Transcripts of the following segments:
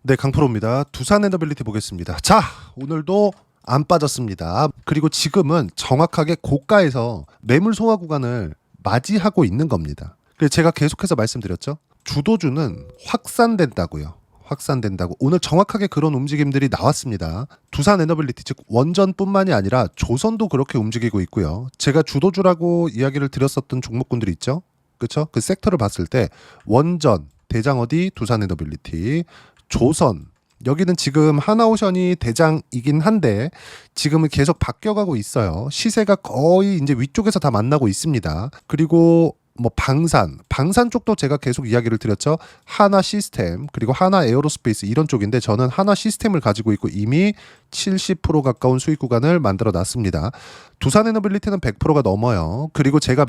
네, 강프로입니다. 두산 에너빌리티 보겠습니다. 자, 오늘도 안 빠졌습니다. 그리고 지금은 정확하게 고가에서 매물 소화 구간을 맞이하고 있는 겁니다. 그래서 제가 계속해서 말씀드렸죠. 주도주는 확산된다고요. 확산된다고. 오늘 정확하게 그런 움직임들이 나왔습니다. 두산 에너빌리티 즉 원전뿐만이 아니라 조선도 그렇게 움직이고 있고요. 제가 주도주라고 이야기를 드렸었던 종목군들이 있죠. 그렇죠? 그 섹터를 봤을 때 원전, 대장어디, 두산 에너빌리티, 조선, 여기는 지금 하나오션이 대장이긴 한데 지금은 계속 바뀌어가고 있어요. 시세가 거의 이제 위쪽에서 다 만나고 있습니다. 그리고 뭐 방산 쪽도 제가 계속 이야기를 드렸죠. 하나 시스템 그리고 하나 에어로스페이스 이런 쪽인데 저는 하나 시스템을 가지고 있고 이미 70% 가까운 수익 구간을 만들어 놨습니다. 두산 에너빌리티는 100%가 넘어요. 그리고 제가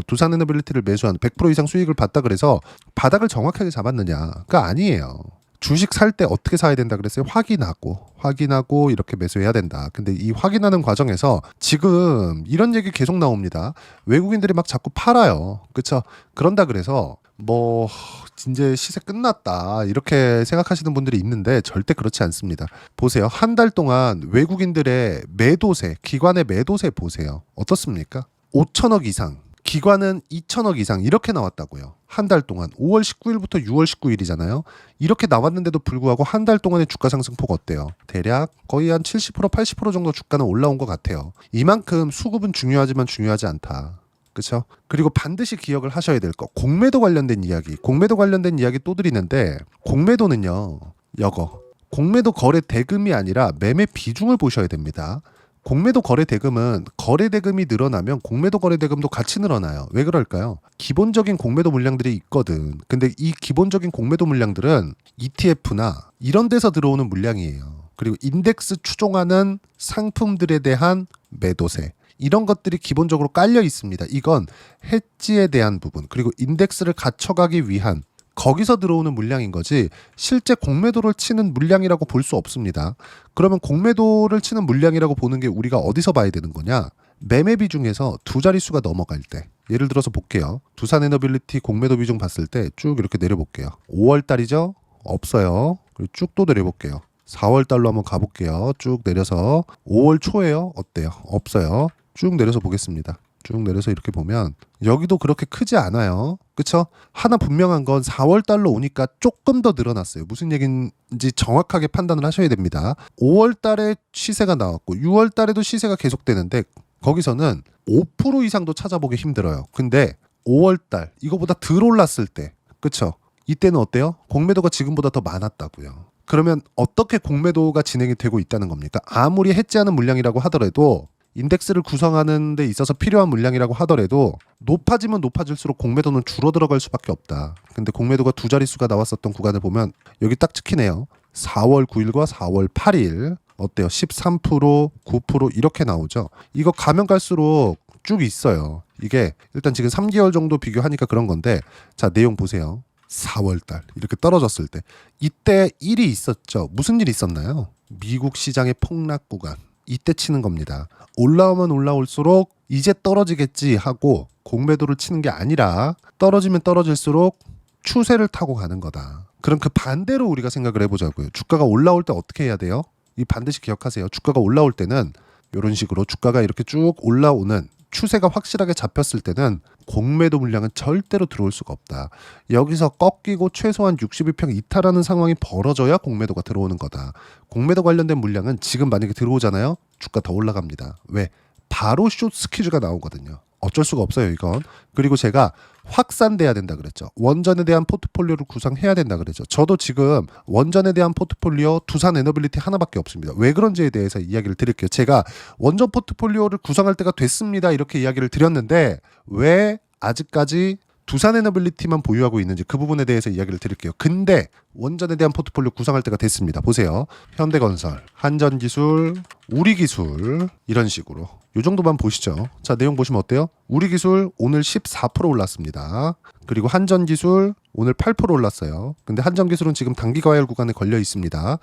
두산 에너빌리티를 매수한 100% 이상 수익을 봤다 그래서 바닥을 정확하게 잡았느냐가 아니에요. 주식 살 때 어떻게 사야 된다 그랬어요? 확인하고 이렇게 매수해야 된다. 근데 이 확인하는 과정에서 지금 이런 얘기 계속 나옵니다. 외국인들이 막 자꾸 팔아요. 그렇죠? 그런다 그래서 뭐 이제 시세 끝났다 이렇게 생각하시는 분들이 있는데 절대 그렇지 않습니다. 보세요. 한 달 동안 외국인들의 매도세, 기관의 매도세 보세요. 어떻습니까? 5천억 이상. 기관은 2천억 이상 이렇게 나왔다고요. 한 달 동안 5월 19일부터 6월 19일이잖아요. 이렇게 나왔는데도 불구하고 한 달 동안의 주가 상승폭 어때요? 대략 거의 한 70% 80% 정도 주가는 올라온 것 같아요. 이만큼 수급은 중요하지만 중요하지 않다. 그렇죠? 그리고 반드시 기억을 하셔야 될 거. 공매도 관련된 이야기 또 드리는데 공매도는요. 공매도 거래 대금이 아니라 매매 비중을 보셔야 됩니다. 공매도 거래 대금은 거래 대금이 늘어나면 공매도 거래 대금도 같이 늘어나요. 왜 그럴까요? 기본적인 공매도 물량들이 있거든. 근데 이 기본적인 공매도 물량들은 ETF나 이런 데서 들어오는 물량이에요. 그리고 인덱스 추종하는 상품들에 대한 매도세. 이런 것들이 기본적으로 깔려 있습니다. 이건 해지에 대한 부분, 그리고 인덱스를 갖춰가기 위한 거기서 들어오는 물량인 거지 실제 공매도를 치는 물량이라고 볼 수 없습니다. 그러면 공매도를 치는 물량이라고 보는 게 우리가 어디서 봐야 되는 거냐? 매매 비중에서 두 자릿수가 넘어갈 때. 예를 들어서 볼게요. 두산 에너빌리티 공매도 비중 봤을 때 쭉 이렇게 내려볼게요. 5월 달이죠? 없어요. 그리고 쭉 또 내려볼게요. 4월 달로 한번 가볼게요. 쭉 내려서 5월 초에요? 어때요? 없어요. 쭉 내려서 보겠습니다. 쭉 내려서 이렇게 보면 여기도 그렇게 크지 않아요. 그쵸? 하나 분명한 건 4월 달로 오니까 조금 더 늘어났어요. 무슨 얘기인지 정확하게 판단을 하셔야 됩니다. 5월 달에 시세가 나왔고 6월 달에도 시세가 계속되는데 거기서는 5% 이상도 찾아보기 힘들어요. 근데 5월 달 이거보다 덜 올랐을 때 그쵸? 이때는 어때요? 공매도가 지금보다 더 많았다고요. 그러면 어떻게 공매도가 진행이 되고 있다는 겁니까? 아무리 해지하는 물량이라고 하더라도 인덱스를 구성하는 데 있어서 필요한 물량이라고 하더라도 높아지면 높아질수록 공매도는 줄어들어갈 수밖에 없다. 근데 공매도가 두 자릿수가 나왔었던 구간을 보면 여기 딱 찍히네요. 4월 9일과 4월 8일 어때요? 13%, 9% 이렇게 나오죠. 이거 가면 갈수록 쭉 있어요. 이게 일단 지금 3개월 정도 비교하니까 그런 건데 자 내용 보세요. 4월달 이렇게 떨어졌을 때 이때 일이 있었죠. 무슨 일이 있었나요? 미국 시장의 폭락 구간. 이때 치는 겁니다. 올라오면 올라올수록 이제 떨어지겠지 하고 공매도를 치는 게 아니라 떨어지면 떨어질수록 추세를 타고 가는 거다. 그럼 그 반대로 우리가 생각을 해보자고요. 주가가 올라올 때 어떻게 해야 돼요? 이 반드시 기억하세요. 주가가 올라올 때는 이런 식으로 주가가 이렇게 쭉 올라오는 추세가 확실하게 잡혔을 때는 공매도 물량은 절대로 들어올 수가 없다. 여기서 꺾이고 최소한 61평 이탈하는 상황이 벌어져야 공매도가 들어오는 거다. 공매도 관련된 물량은 지금 만약에 들어오잖아요. 주가 더 올라갑니다. 왜? 바로 숏 스퀴즈가 나오거든요. 어쩔 수가 없어요 이건. 그리고 제가 확산돼야 된다 그랬죠. 원전에 대한 포트폴리오를 구성해야 된다 그랬죠. 저도 지금 원전에 대한 포트폴리오 두산 에너빌리티 하나밖에 없습니다. 왜 그런지에 대해서 이야기를 드릴게요. 제가 원전 포트폴리오를 구성할 때가 됐습니다 이렇게 이야기를 드렸는데 왜 아직까지 두산 에너빌리티만 보유하고 있는지 그 부분에 대해서 이야기를 드릴게요. 근데 원전에 대한 포트폴리오 구성할 때가 됐습니다. 보세요. 현대건설, 한전기술, 우리기술 이런 식으로 이 정도만 보시죠. 자 내용 보시면 어때요? 우리기술 오늘 14% 올랐습니다. 그리고 한전기술 오늘 8% 올랐어요. 근데 한전기술은 지금 단기 과열 구간에 걸려 있습니다.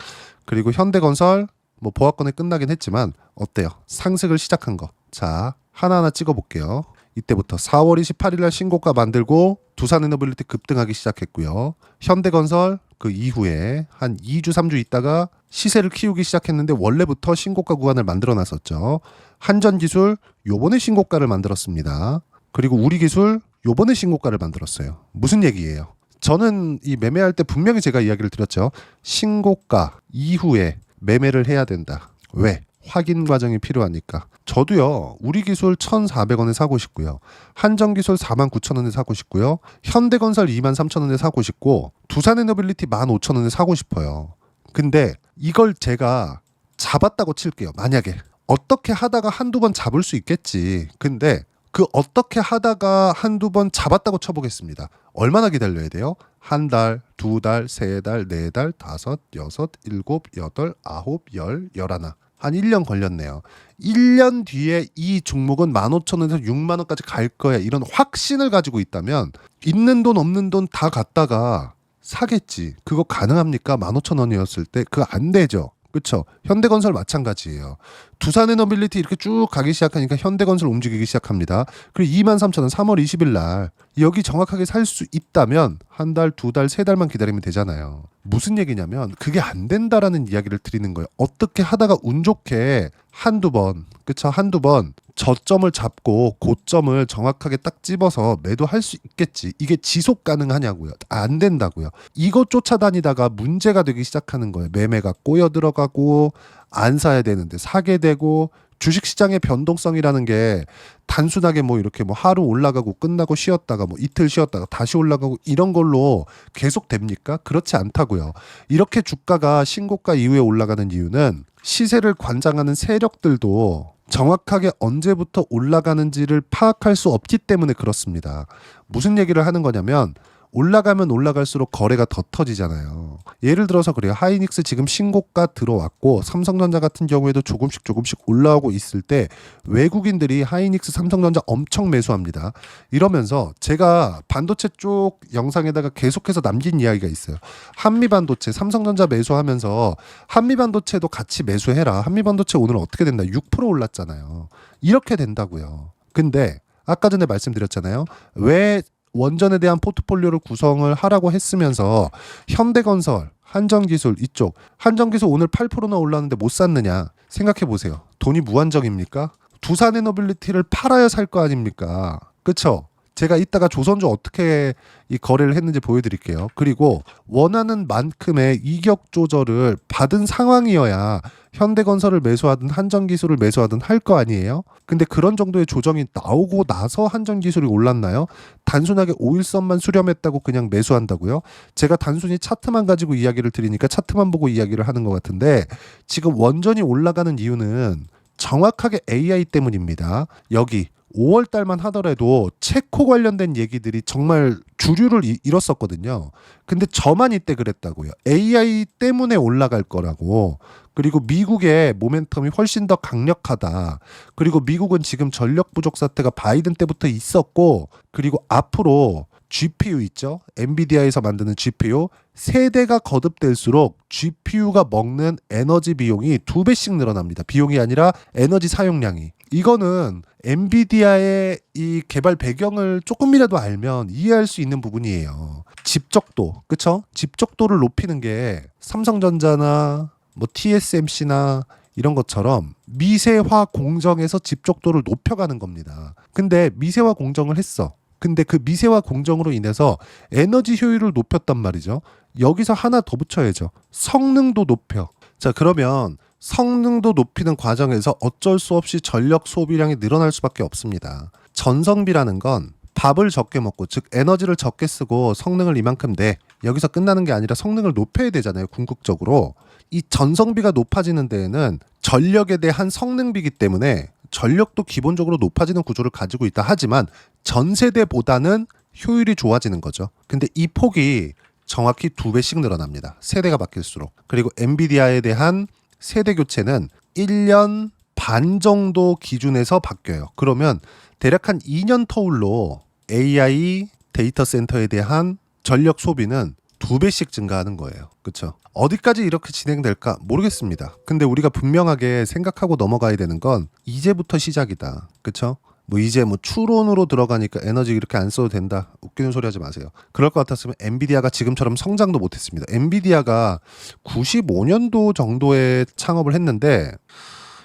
그리고 현대건설 뭐 보합권에 끝나긴 했지만 어때요? 상승을 시작한 거. 자 하나하나 찍어볼게요. 이때부터 4월 28일 날 신고가 만들고 두산 에너빌리티 급등하기 시작했고요. 현대건설 그 이후에 한 2주 3주 있다가 시세를 키우기 시작했는데 원래부터 신고가 구간을 만들어 놨었죠. 한전기술 요번에 신고가를 만들었습니다. 그리고 우리기술 요번에 신고가를 만들었어요. 무슨 얘기예요? 저는 이 매매할 때 분명히 제가 이야기를 드렸죠. 신고가 이후에 매매를 해야 된다. 왜? 확인 과정이 필요하니까. 저도요. 우리기술 1,400원에 사고 싶고요. 한전기술 49,000원에 사고 싶고요. 현대건설 23,000원에 사고 싶고 두산에너빌리티 15,000원에 사고 싶어요. 근데 이걸 제가 잡았다고 칠게요. 만약에 어떻게 하다가 한두 번 잡을 수 있겠지. 근데 그 어떻게 하다가 한두 번 잡았다고 쳐보겠습니다. 얼마나 기다려야 돼요? 한 달, 두 달, 세 달, 네 달, 다섯, 여섯, 일곱, 여덟, 아홉, 열, 열하나. 한 1년 걸렸네요. 1년 뒤에 이 종목은 15,000원에서 6만 원까지 갈 거야. 이런 확신을 가지고 있다면 있는 돈 없는 돈 다 갖다가 사겠지. 그거 가능합니까? 15,000원이었을 때 그거 안 되죠. 그렇죠. 현대건설 마찬가지예요. 두산에너빌리티 이렇게 쭉 가기 시작하니까 현대건설 움직이기 시작합니다. 그리고 23,000원 3월 20일 날 여기 정확하게 살 수 있다면 한 달, 두 달, 세 달만 기다리면 되잖아요. 무슨 얘기냐면 그게 안 된다라는 이야기를 드리는 거예요. 어떻게 하다가 운 좋게 한두 번, 그쵸? 한두 번 저점을 잡고 고점을 정확하게 딱 집어서 매도할 수 있겠지. 이게 지속 가능하냐고요. 안 된다고요. 이거 쫓아다니다가 문제가 되기 시작하는 거예요. 매매가 꼬여 들어가고 안 사야 되는데 사게 되고 주식시장의 변동성이라는 게 단순하게 뭐 이렇게 뭐 하루 올라가고 끝나고 쉬었다가 뭐 이틀 쉬었다가 다시 올라가고 이런 걸로 계속 됩니까? 그렇지 않다고요. 이렇게 주가가 신고가 이후에 올라가는 이유는 시세를 관장하는 세력들도 정확하게 언제부터 올라가는지를 파악할 수 없기 때문에 그렇습니다. 무슨 얘기를 하는 거냐면 올라가면 올라갈수록 거래가 더 터지잖아요. 예를 들어서 그래요. 하이닉스 지금 신고가 들어왔고 삼성전자 같은 경우에도 조금씩 올라오고 있을 때 외국인들이 하이닉스 삼성전자 엄청 매수합니다. 이러면서 제가 반도체 쪽 영상에다가 계속해서 남긴 이야기가 있어요. 한미반도체 삼성전자 매수하면서 한미반도체도 같이 매수해라. 한미반도체 오늘 어떻게 된다? 6% 올랐잖아요. 이렇게 된다고요. 근데 아까 전에 말씀드렸잖아요. 왜 원전에 대한 포트폴리오를 구성을 하라고 했으면서 현대건설, 한전기술 이쪽 한전기술 오늘 8%나 올랐는데 못 샀느냐 생각해 보세요. 돈이 무한정입니까? 두산에너빌리티를 팔아야 살 거 아닙니까? 그쵸? 제가 이따가 조선주 어떻게 이 거래를 했는지 보여드릴게요. 그리고 원하는 만큼의 이격 조절을 받은 상황이어야 현대건설을 매수하든 한전기술을 매수하든 할 거 아니에요? 근데 그런 정도의 조정이 나오고 나서 한전기술이 올랐나요? 단순하게 5일선만 수렴했다고 그냥 매수한다고요? 제가 단순히 차트만 가지고 이야기를 드리니까 차트만 보고 이야기를 하는 것 같은데 지금 원전이 올라가는 이유는 정확하게 AI 때문입니다. 여기 5월 달만 하더라도 체코 관련된 얘기들이 정말 주류를 이뤘었거든요. 근데 저만 이때 그랬다고요. AI 때문에 올라갈 거라고. 그리고 미국의 모멘텀이 훨씬 더 강력하다. 그리고 미국은 지금 전력 부족 사태가 바이든 때부터 있었고, 그리고 앞으로 GPU 있죠? 엔비디아에서 만드는 GPU 세대가 거듭될수록 GPU가 먹는 에너지 비용이 2배씩 늘어납니다. 비용이 아니라 에너지 사용량이. 이거는 엔비디아의 이 개발 배경을 조금이라도 알면 이해할 수 있는 부분이에요. 집적도, 그쵸? 집적도를 높이는 게 삼성전자나 뭐 TSMC나 이런 것처럼 미세화 공정에서 집적도를 높여가는 겁니다. 근데 미세화 공정을 했어. 근데 그 미세화 공정으로 인해서 에너지 효율을 높였단 말이죠. 여기서 하나 더 붙여야죠. 성능도 높여. 자, 그러면 성능도 높이는 과정에서 어쩔 수 없이 전력 소비량이 늘어날 수밖에 없습니다. 전성비라는 건 밥을 적게 먹고, 즉 에너지를 적게 쓰고 성능을 이만큼 내. 여기서 끝나는 게 아니라 성능을 높여야 되잖아요. 궁극적으로. 이 전성비가 높아지는 데에는 전력에 대한 성능비이기 때문에 전력도 기본적으로 높아지는 구조를 가지고 있다 하지만 전 세대보다는 효율이 좋아지는 거죠. 근데 이 폭이 정확히 2배씩 늘어납니다. 세대가 바뀔수록. 그리고 엔비디아에 대한 세대 교체는 1년 반 정도 기준에서 바뀌어요. 그러면 대략 한 2년 터울로 AI 데이터 센터에 대한 전력 소비는 2배씩 증가하는 거예요. 그렇죠? 어디까지 이렇게 진행될까 모르겠습니다. 근데 우리가 분명하게 생각하고 넘어가야 되는 건 이제부터 시작이다. 그렇죠? 뭐 이제 뭐 추론으로 들어가니까 에너지 이렇게 안 써도 된다. 웃기는 소리 하지 마세요. 그럴 것 같았으면 엔비디아가 지금처럼 성장도 못했습니다. 엔비디아가 95년도 정도에 창업을 했는데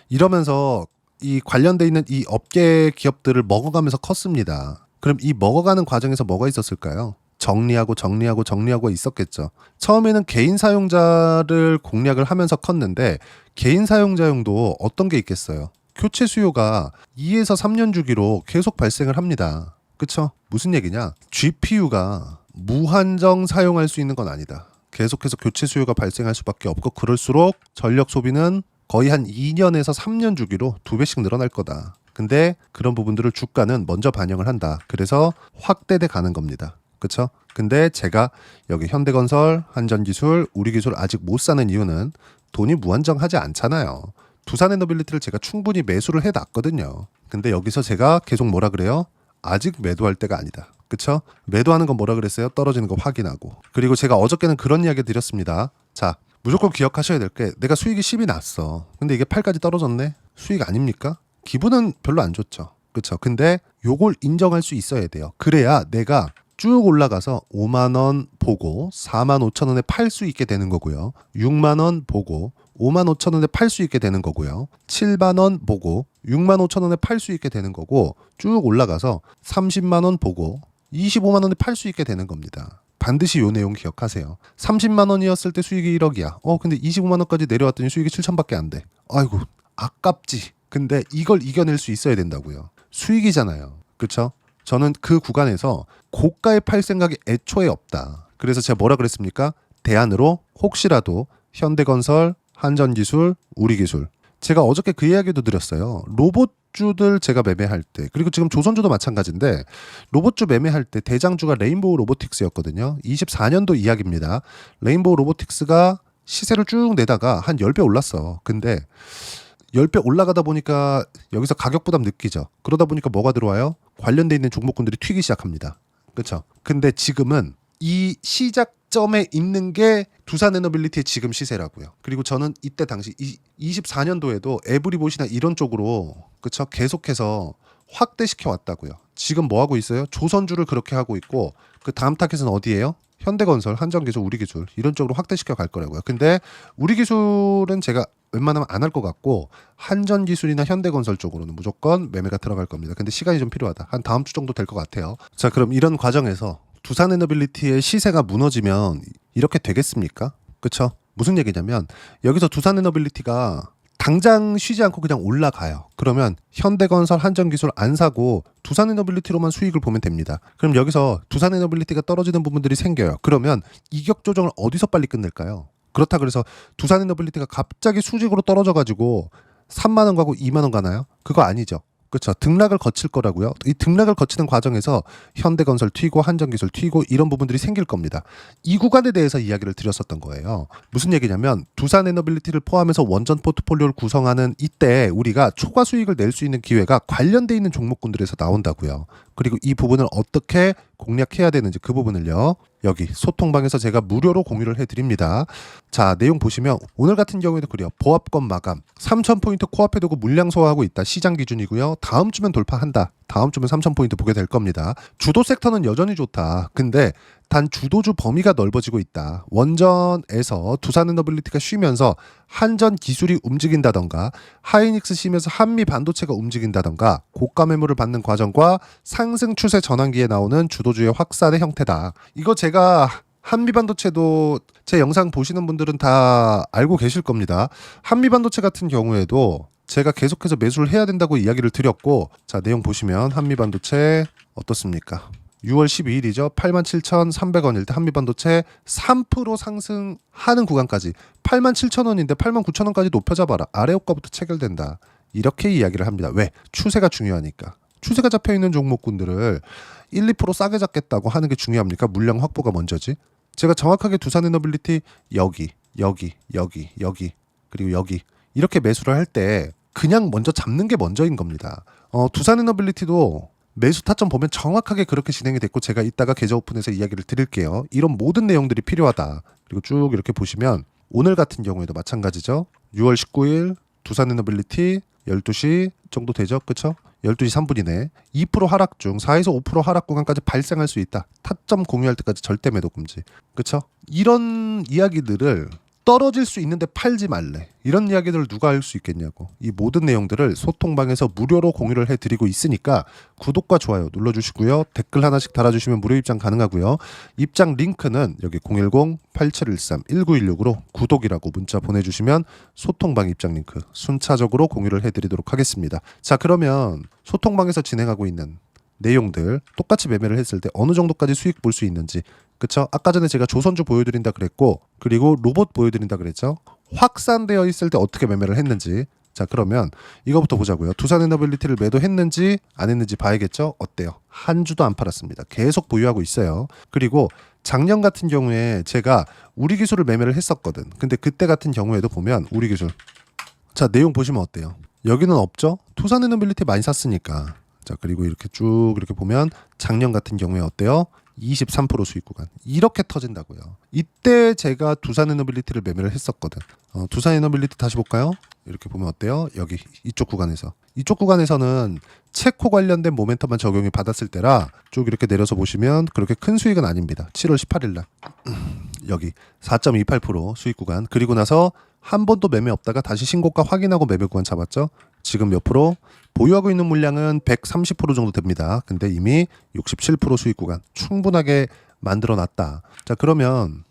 이러면서 이 관련돼 있는 이 업계 기업들을 먹어가면서 컸습니다. 그럼 이 먹어가는 과정에서 뭐가 있었을까요? 정리하고 있었겠죠. 처음에는 개인 사용자를 공략을 하면서 컸는데 개인 사용자용도 어떤 게 있겠어요? 교체 수요가 2에서 3년 주기로 계속 발생을 합니다. 그쵸? 무슨 얘기냐? GPU가 무한정 사용할 수 있는 건 아니다. 계속해서 교체 수요가 발생할 수밖에 없고 그럴수록 전력 소비는 거의 한 2년에서 3년 주기로 2배씩 늘어날 거다. 근데 그런 부분들을 주가는 먼저 반영을 한다. 그래서 확대돼 가는 겁니다. 그쵸? 근데 제가 여기 현대건설, 한전기술, 우리기술 아직 못 사는 이유는 돈이 무한정하지 않잖아요. 두산에너빌리티를 제가 충분히 매수를 해놨거든요. 근데 여기서 제가 계속 뭐라 그래요? 아직 매도할 때가 아니다. 그쵸? 매도하는 건 뭐라 그랬어요? 떨어지는 거 확인하고. 그리고 제가 어저께는 그런 이야기 드렸습니다. 자, 무조건 기억하셔야 될 게 내가 수익이 10이 났어. 근데 이게 8까지 떨어졌네? 수익 아닙니까? 기분은 별로 안 좋죠. 그쵸? 근데 요걸 인정할 수 있어야 돼요. 그래야 내가 쭉 올라가서 5만 원 보고 4만 5천 원에 팔 수 있게 되는 거고요. 6만 원 보고 5만 5천 원에 팔 수 있게 되는 거고요. 7만 원 보고 6만 5천 원에 팔 수 있게 되는 거고 쭉 올라가서 30만 원 보고 25만 원에 팔 수 있게 되는 겁니다. 반드시 요 내용 기억하세요. 30만 원이었을 때 수익이 1억이야. 근데 25만 원까지 내려왔더니 수익이 7천밖에 안 돼. 아이고 아깝지. 근데 이걸 이겨낼 수 있어야 된다고요. 수익이잖아요. 그쵸? 저는 그 구간에서 고가에 팔 생각이 애초에 없다. 그래서 제가 뭐라 그랬습니까? 대안으로 혹시라도 현대건설, 한전기술, 우리기술. 제가 어저께 그 이야기도 드렸어요. 로봇주들 제가 매매할 때, 그리고 지금 조선주도 마찬가지인데 로봇주 매매할 때 대장주가 레인보우 로보틱스였거든요. 24년도 이야기입니다. 레인보우 로보틱스가 시세를 쭉 내다가 한 10배 올랐어. 근데 10배 올라가다 보니까 여기서 가격 부담 느끼죠. 그러다 보니까 뭐가 들어와요? 관련돼 있는 종목군들이 튀기 시작합니다. 그렇죠? 근데 지금은 이 시작점에 있는 게 두산에너빌리티의 지금 시세라고요. 그리고 저는 이때 당시 24년도에도 에브리봇이나 이런 쪽으로 그렇죠? 계속해서 확대시켜 왔다고요. 지금 뭐 하고 있어요? 조선주를 그렇게 하고 있고 그 다음 타겟은 어디예요? 현대건설, 한전기술, 우리기술 이런 쪽으로 확대시켜 갈 거라고요. 근데 우리기술은 제가 웬만하면 안 할 것 같고 한전기술이나 현대건설 쪽으로는 무조건 매매가 들어갈 겁니다. 근데 시간이 좀 필요하다. 한 다음 주 정도 될 것 같아요. 자, 그럼 이런 과정에서 두산에너빌리티의 시세가 무너지면 이렇게 되겠습니까? 그쵸? 무슨 얘기냐면 여기서 두산에너빌리티가 당장 쉬지 않고 그냥 올라가요. 그러면 현대건설, 한전기술 안 사고 두산에너빌리티로만 수익을 보면 됩니다. 그럼 여기서 두산에너빌리티가 떨어지는 부분들이 생겨요. 그러면 이격 조정을 어디서 빨리 끝낼까요? 그렇다 그래서 두산에너빌리티가 갑자기 수직으로 떨어져가지고 3만 원 가고 2만 원 가나요? 그거 아니죠. 그렇죠. 등락을 거칠 거라고요. 이 등락을 거치는 과정에서 현대건설 튀고 한전기술 튀고 이런 부분들이 생길 겁니다. 이 구간에 대해서 이야기를 드렸었던 거예요. 무슨 얘기냐면 두산에너빌리티를 포함해서 원전 포트폴리오를 구성하는 이때 우리가 초과 수익을 낼 수 있는 기회가 관련돼 있는 종목군들에서 나온다고요. 그리고 이 부분을 어떻게 공략해야 되는지 그 부분을요. 여기 소통방에서 제가 무료로 공유를 해드립니다. 자, 내용 보시면 오늘 같은 경우에도 그래요. 보합권 마감 3,000포인트 코앞에 두고 물량 소화하고 있다. 시장 기준이고요. 다음 주면 돌파한다. 다음 주면 3,000포인트 보게 될 겁니다. 주도 섹터는 여전히 좋다. 근데 단 주도주 범위가 넓어지고 있다. 원전에서 두산에너빌리티가 쉬면서 한전 기술이 움직인다던가 하이닉스 쉬면서 한미 반도체가 움직인다던가 고가 매물을 받는 과정과 상승 추세 전환기에 나오는 주도주의 확산의 형태다. 이거 제가 한미반도체도 제 영상 보시는 분들은 다 알고 계실 겁니다. 한미반도체 같은 경우에도 제가 계속해서 매수를 해야 된다고 이야기를 드렸고, 자, 내용 보시면 한미반도체 어떻습니까? 6월 12일이죠. 87,300원일 때 한미반도체 3% 상승하는 구간까지 87,000원인데 89,000원까지 높여잡아라. 아래 호가부터 체결된다. 이렇게 이야기를 합니다. 왜? 추세가 중요하니까. 추세가 잡혀있는 종목군들을 1, 2% 싸게 잡겠다고 하는 게 중요합니까? 물량 확보가 먼저지. 제가 정확하게 두산에너빌리티 여기 그리고 여기 이렇게 매수를 할 때 그냥 먼저 잡는 게 먼저인 겁니다. 두산에너빌리티도 매수 타점 보면 정확하게 그렇게 진행이 됐고 제가 이따가 계좌 오픈해서 이야기를 드릴게요. 이런 모든 내용들이 필요하다. 그리고 쭉 이렇게 보시면 오늘 같은 경우에도 마찬가지죠. 6월 19일 두산에너빌리티 12시 정도 되죠. 그쵸? 12시 3분이네. 2% 하락 중 4에서 5% 하락 구간까지 발생할 수 있다. 타점 공유할 때까지 절대 매도 금지. 그쵸? 이런 이야기들을 떨어질 수 있는데 팔지 말래. 이런 이야기들을 누가 할 수 있겠냐고. 이 모든 내용들을 소통방에서 무료로 공유를 해드리고 있으니까 구독과 좋아요 눌러주시고요. 댓글 하나씩 달아주시면 무료 입장 가능하고요. 입장 링크는 여기 010-8713-1916으로 구독이라고 문자 보내주시면 소통방 입장 링크 순차적으로 공유를 해드리도록 하겠습니다. 자, 그러면 소통방에서 진행하고 있는 내용들 똑같이 매매를 했을 때 어느 정도까지 수익 볼 수 있는지, 그쵸? 아까 전에 제가 조선주 보여드린다 그랬고, 그리고 로봇 보여드린다 그랬죠? 확산되어 있을 때 어떻게 매매를 했는지. 자, 그러면 이거부터 보자고요. 두산에너빌리티를 매도했는지 안 했는지 봐야겠죠? 어때요? 한 주도 안 팔았습니다. 계속 보유하고 있어요. 그리고 작년 같은 경우에 제가 우리 기술을 매매를 했었거든. 근데 그때 같은 경우에도 보면 우리 기술, 자, 내용 보시면 어때요? 여기는 없죠? 두산에너빌리티 많이 샀으니까. 자, 그리고 이렇게 쭉 이렇게 보면 작년 같은 경우에 어때요? 23% 수익 구간 이렇게 터진다고요. 이때 제가 두산에너빌리티를 매매를 했었거든. 두산에너빌리티 다시 볼까요? 이렇게 보면 어때요? 여기 이쪽 구간에서는 체코 관련된 모멘텀만 적용이 받았을 때라 쭉 이렇게 내려서 보시면 그렇게 큰 수익은 아닙니다. 7월 18일 날 여기 4.28% 수익 구간, 그리고 나서 한 번도 매매 없다가 다시 신고가 확인하고 매매 구간 잡았죠. 지금 몇 프로? 보유하고 있는 물량은 130% 정도 됩니다. 근데 이미 67% 수익 구간 충분하게 만들어놨다. 자, 그러면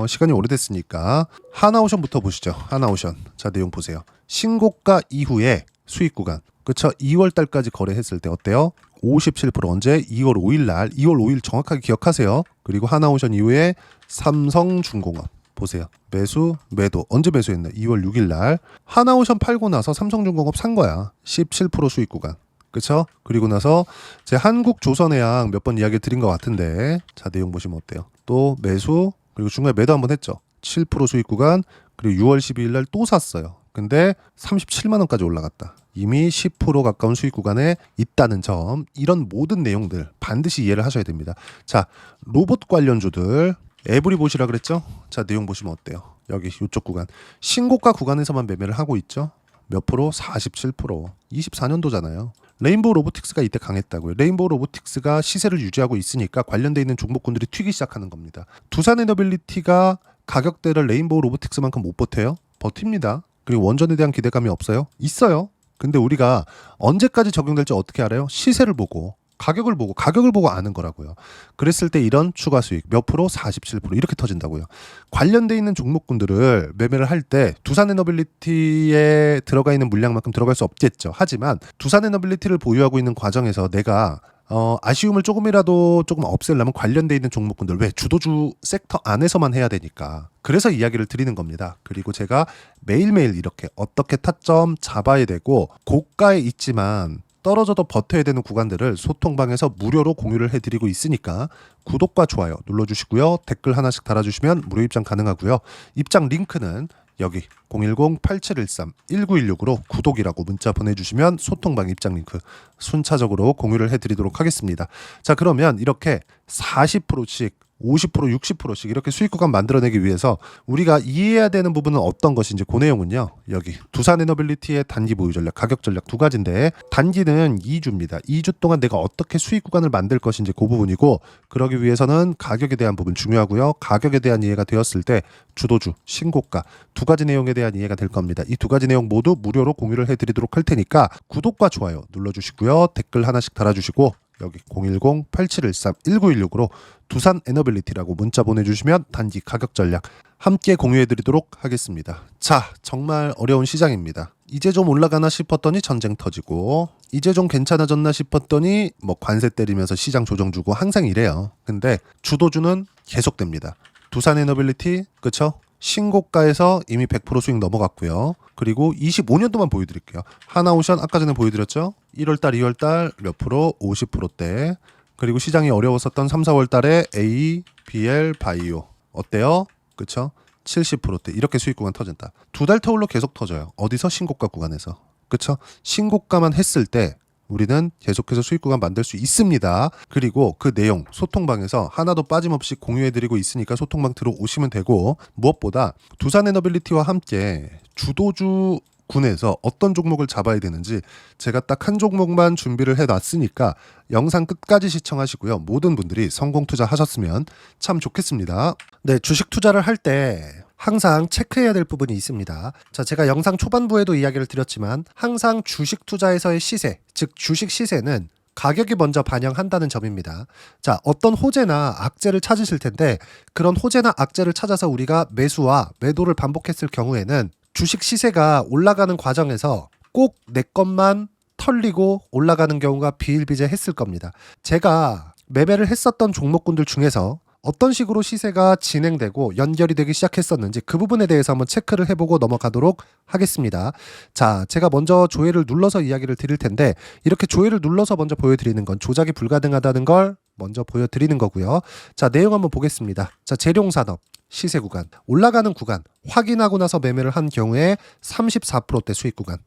시간이 오래됐으니까 하나오션부터 보시죠. 하나오션. 자, 내용 보세요. 신고가 이후에 수익 구간, 그쵸? 2월 달까지 거래했을 때 어때요? 57% 언제? 2월 5일 날. 2월 5일 정확하게 기억하세요. 그리고 하나오션 이후에 삼성중공업 보세요. 매수, 매도. 언제 매수했나? 2월 6일 날. 하나오션 팔고 나서 삼성중공업 산 거야. 17% 수익 구간. 그쵸? 그리고 나서 제 한국조선해양 몇 번 이야기 드린 것 같은데, 자, 내용 보시면 어때요? 또 매수, 그리고 중간에 매도 한번 했죠. 7% 수익 구간. 그리고 6월 12일 날 또 샀어요. 근데 37만 원까지 올라갔다. 이미 10% 가까운 수익 구간에 있다는 점, 이런 모든 내용들 반드시 이해를 하셔야 됩니다. 자, 로봇 관련주들 에브리 보시라 그랬죠? 자, 내용 보시면 어때요? 여기 이쪽 구간 신고가 구간에서만 매매를 하고 있죠? 몇 프로? 47%. 24년도잖아요. 레인보우 로보틱스가 이때 강했다고요. 레인보우 로보틱스가 시세를 유지하고 있으니까 관련돼 있는 종목군들이 튀기 시작하는 겁니다. 두산에너빌리티가 가격대를 레인보우 로보틱스만큼 못 버텨요? 버팁니다. 그리고 원전에 대한 기대감이 없어요? 있어요. 근데 우리가 언제까지 적용될지 어떻게 알아요? 시세를 보고 가격을 보고 아는 거라고요. 그랬을 때 이런 추가 수익 몇 프로? 47% 이렇게 터진다고요. 관련돼 있는 종목군들을 매매를 할 때 두산에너빌리티에 들어가 있는 물량만큼 들어갈 수 없겠죠. 하지만 두산에너빌리티를 보유하고 있는 과정에서 내가 아쉬움을 조금 없애려면 관련돼 있는 종목군들, 왜 주도주 섹터 안에서만 해야 되니까, 그래서 이야기를 드리는 겁니다. 그리고 제가 매일매일 이렇게 어떻게 타점 잡아야 되고 고가에 있지만 떨어져도 버텨야 되는 구간들을 소통방에서 무료로 공유를 해드리고 있으니까 구독과 좋아요 눌러주시고요. 댓글 하나씩 달아주시면 무료 입장 가능하고요. 입장 링크는 여기 010-8713-1916으로 구독이라고 문자 보내주시면 소통방 입장 링크 순차적으로 공유를 해드리도록 하겠습니다. 자, 그러면 이렇게 40%씩 50%, 60%씩 이렇게 수익 구간 만들어내기 위해서 우리가 이해해야 되는 부분은 어떤 것인지, 그 내용은요. 여기 두산에너빌리티의 단기 보유 전략, 가격 전략 두 가지인데, 단기는 2주입니다. 2주 동안 내가 어떻게 수익 구간을 만들 것인지 그 부분이고, 그러기 위해서는 가격에 대한 부분 중요하고요. 가격에 대한 이해가 되었을 때 주도주, 신고가 두 가지 내용에 대한 이해가 될 겁니다. 이 두 가지 내용 모두 무료로 공유를 해드리도록 할 테니까 구독과 좋아요 눌러주시고요. 댓글 하나씩 달아주시고 여기 010-8713-1916으로 두산에너빌리티라고 문자 보내주시면 단기 가격 전략 함께 공유해드리도록 하겠습니다. 자, 정말 어려운 시장입니다. 이제 좀 올라가나 싶었더니 전쟁 터지고, 이제 좀 괜찮아졌나 싶었더니 뭐 관세 때리면서 시장 조정 주고, 항상 이래요. 근데 주도주는 계속됩니다. 두산에너빌리티, 그쵸? 신고가에서 이미 100% 수익 넘어갔고요. 그리고 25년도만 보여드릴게요. 하나오션 아까 전에 보여드렸죠? 1월달, 2월달 몇 프로? 50%대. 그리고 시장이 어려웠었던 3, 4월달에 A, BL, 바이오 어때요? 그쵸? 70%대. 이렇게 수익 구간 터진다. 두 달 터울로 계속 터져요. 어디서? 신고가 구간에서. 그쵸? 신고가만 했을 때 우리는 계속해서 수익 구간 만들 수 있습니다. 그리고 그 내용 소통방에서 하나도 빠짐없이 공유해드리고 있으니까 소통방 들어오시면 되고, 무엇보다 두산에너빌리티와 함께 주도주 군에서 어떤 종목을 잡아야 되는지 제가 딱 한 종목만 준비를 해놨으니까 영상 끝까지 시청하시고요. 모든 분들이 성공 투자하셨으면 참 좋겠습니다. 네, 주식 투자를 할 때 항상 체크해야 될 부분이 있습니다. 자, 제가 영상 초반부에도 이야기를 드렸지만 항상 주식 투자에서의 시세, 즉 주식 시세는 가격이 먼저 반영한다는 점입니다. 자, 어떤 호재나 악재를 찾으실 텐데 그런 호재나 악재를 찾아서 우리가 매수와 매도를 반복했을 경우에는 주식 시세가 올라가는 과정에서 꼭 내 것만 털리고 올라가는 경우가 비일비재했을 겁니다. 제가 매매를 했었던 종목군들 중에서 어떤 식으로 시세가 진행되고 연결이 되기 시작했었는지 그 부분에 대해서 한번 체크를 해보고 넘어가도록 하겠습니다. 자, 제가 먼저 조회를 눌러서 이야기를 드릴 텐데 이렇게 조회를 눌러서 먼저 보여드리는 건 조작이 불가능하다는 걸 먼저 보여드리는 거고요. 자, 내용 한번 보겠습니다. 자, 재룡산업 시세 구간, 올라가는 구간 확인하고 나서 매매를 한 경우에 34%대 수익 구간.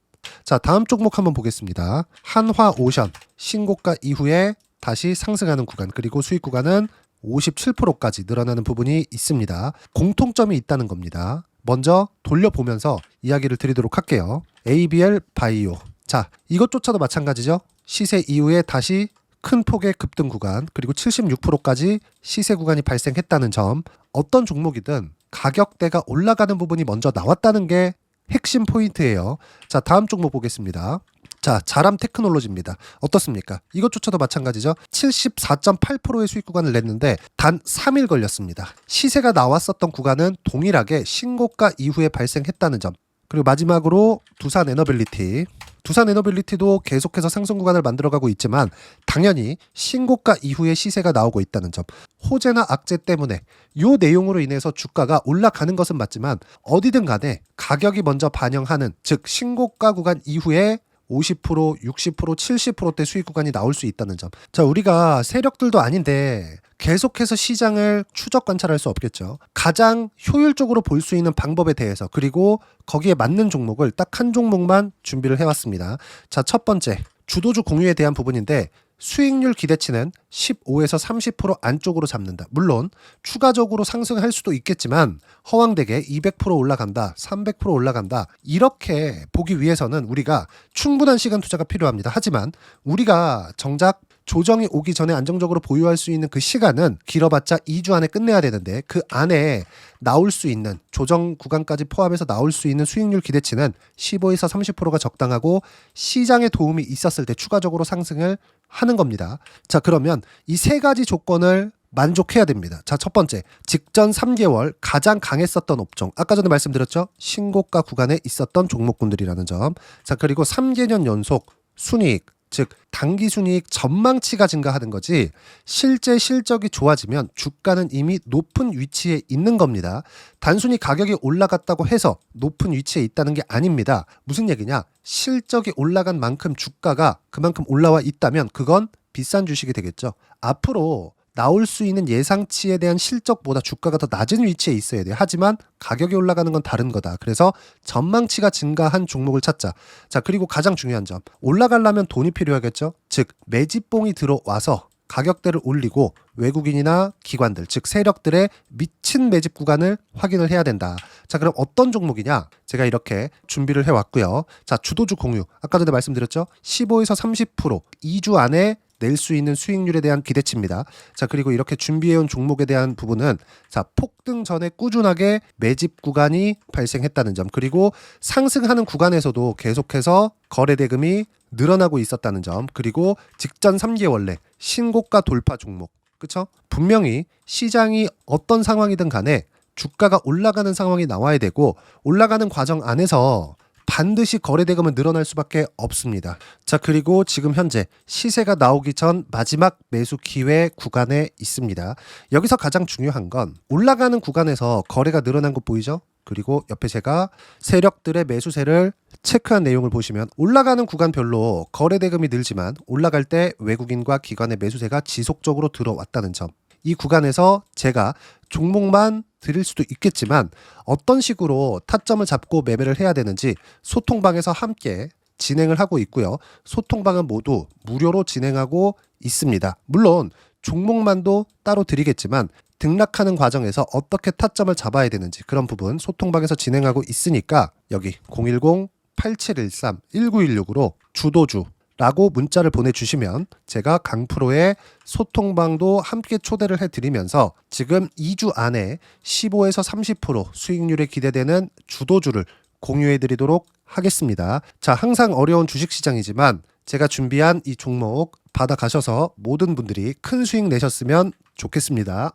자, 다음 종목 한번 보겠습니다. 한화오션 신고가 이후에 다시 상승하는 구간, 그리고 수익 구간은 57%까지 늘어나는 부분이 있습니다. 공통점이 있다는 겁니다. 먼저 돌려보면서 이야기를 드리도록 할게요. ABL 바이오. 자, 이것조차도 마찬가지죠. 시세 이후에 다시 큰 폭의 급등 구간, 그리고 76%까지 시세 구간이 발생했다는 점. 어떤 종목이든 가격대가 올라가는 부분이 먼저 나왔다는 게 핵심 포인트예요. 자, 다음 종목 보겠습니다. 자, 자람 테크놀로지입니다. 어떻습니까? 이것조차도 마찬가지죠. 74.8%의 수익 구간을 냈는데 단 3일 걸렸습니다. 시세가 나왔었던 구간은 동일하게 신고가 이후에 발생했다는 점. 그리고 마지막으로 두산에너빌리티. 두산에너빌리티도 계속해서 상승 구간을 만들어가고 있지만 당연히 신고가 이후에 시세가 나오고 있다는 점. 호재나 악재 때문에 이 내용으로 인해서 주가가 올라가는 것은 맞지만 어디든 간에 가격이 먼저 반영하는, 즉 신고가 구간 이후에 50%, 60%, 70%대 수익 구간이 나올 수 있다는 점. 자, 우리가 세력들도 아닌데 계속해서 시장을 추적 관찰할 수 없겠죠. 가장 효율적으로 볼 수 있는 방법에 대해서, 그리고 거기에 맞는 종목을 딱 한 종목만 준비를 해왔습니다. 자, 첫 번째 주도주 공유에 대한 부분인데 수익률 기대치는 15에서 30% 안쪽으로 잡는다. 물론 추가적으로 상승할 수도 있겠지만 허황되게 200% 올라간다, 300% 올라간다, 이렇게 보기 위해서는 우리가 충분한 시간 투자가 필요합니다. 하지만 우리가 정작 조정이 오기 전에 안정적으로 보유할 수 있는 그 시간은 길어봤자 2주 안에 끝내야 되는데 그 안에 나올 수 있는, 조정 구간까지 포함해서 나올 수 있는 수익률 기대치는 15에서 30%가 적당하고 시장에 도움이 있었을 때 추가적으로 상승을 하는 겁니다. 자, 그러면 이 세 가지 조건을 만족해야 됩니다. 자, 첫 번째, 직전 3개월 가장 강했었던 업종. 아까 전에 말씀드렸죠? 신고가 구간에 있었던 종목군들이라는 점. 자, 그리고 3개년 연속 순이익, 즉 단기 순이익 전망치가 증가하는 거지 실제 실적이 좋아지면 주가는 이미 높은 위치에 있는 겁니다. 단순히 가격이 올라갔다고 해서 높은 위치에 있다는 게 아닙니다. 무슨 얘기냐? 실적이 올라간 만큼 주가가 그만큼 올라와 있다면 그건 비싼 주식이 되겠죠. 앞으로 나올 수 있는 예상치에 대한 실적보다 주가가 더 낮은 위치에 있어야 돼요. 하지만 가격이 올라가는 건 다른 거다. 그래서 전망치가 증가한 종목을 찾자. 자, 그리고 가장 중요한 점. 올라가려면 돈이 필요하겠죠. 즉 매집봉이 들어와서 가격대를 올리고 외국인이나 기관들, 즉 세력들의 미친 매집 구간을 확인을 해야 된다. 자, 그럼 어떤 종목이냐? 제가 이렇게 준비를 해왔고요. 자, 주도주 공유. 아까 전에 말씀드렸죠. 15에서 30% 2주 안에 낼 수 있는 수익률에 대한 기대치입니다. 자, 그리고 이렇게 준비해온 종목에 대한 부분은 자, 폭등 전에 꾸준하게 매집 구간이 발생했다는 점, 그리고 상승하는 구간에서도 계속해서 거래 대금이 늘어나고 있었다는 점, 그리고 직전 3개월 내 신고가 돌파 종목. 그쵸? 분명히 시장이 어떤 상황이든 간에 주가가 올라가는 상황이 나와야 되고 올라가는 과정 안에서 반드시 거래대금은 늘어날 수밖에 없습니다. 자, 그리고 지금 현재 시세가 나오기 전 마지막 매수 기회 구간에 있습니다. 여기서 가장 중요한 건 올라가는 구간에서 거래가 늘어난 거 보이죠? 그리고 옆에 제가 세력들의 매수세를 체크한 내용을 보시면 올라가는 구간별로 거래대금이 늘지만 올라갈 때 외국인과 기관의 매수세가 지속적으로 들어왔다는 점. 이 구간에서 제가 종목만 드릴 수도 있겠지만 어떤 식으로 타점을 잡고 매매를 해야 되는지 소통방에서 함께 진행을 하고 있고요. 소통방은 모두 무료로 진행하고 있습니다. 물론 종목만도 따로 드리겠지만 등락하는 과정에서 어떻게 타점을 잡아야 되는지 그런 부분 소통방에서 진행하고 있으니까 여기 010 8713-1916으로 주도주라고 문자를 보내주시면 제가 강프로의 소통방도 함께 초대를 해드리면서 지금 2주 안에 15에서 30% 수익률이 기대되는 주도주를 공유해드리도록 하겠습니다. 자, 항상 어려운 주식시장이지만 제가 준비한 이 종목 받아가셔서 모든 분들이 큰 수익 내셨으면 좋겠습니다.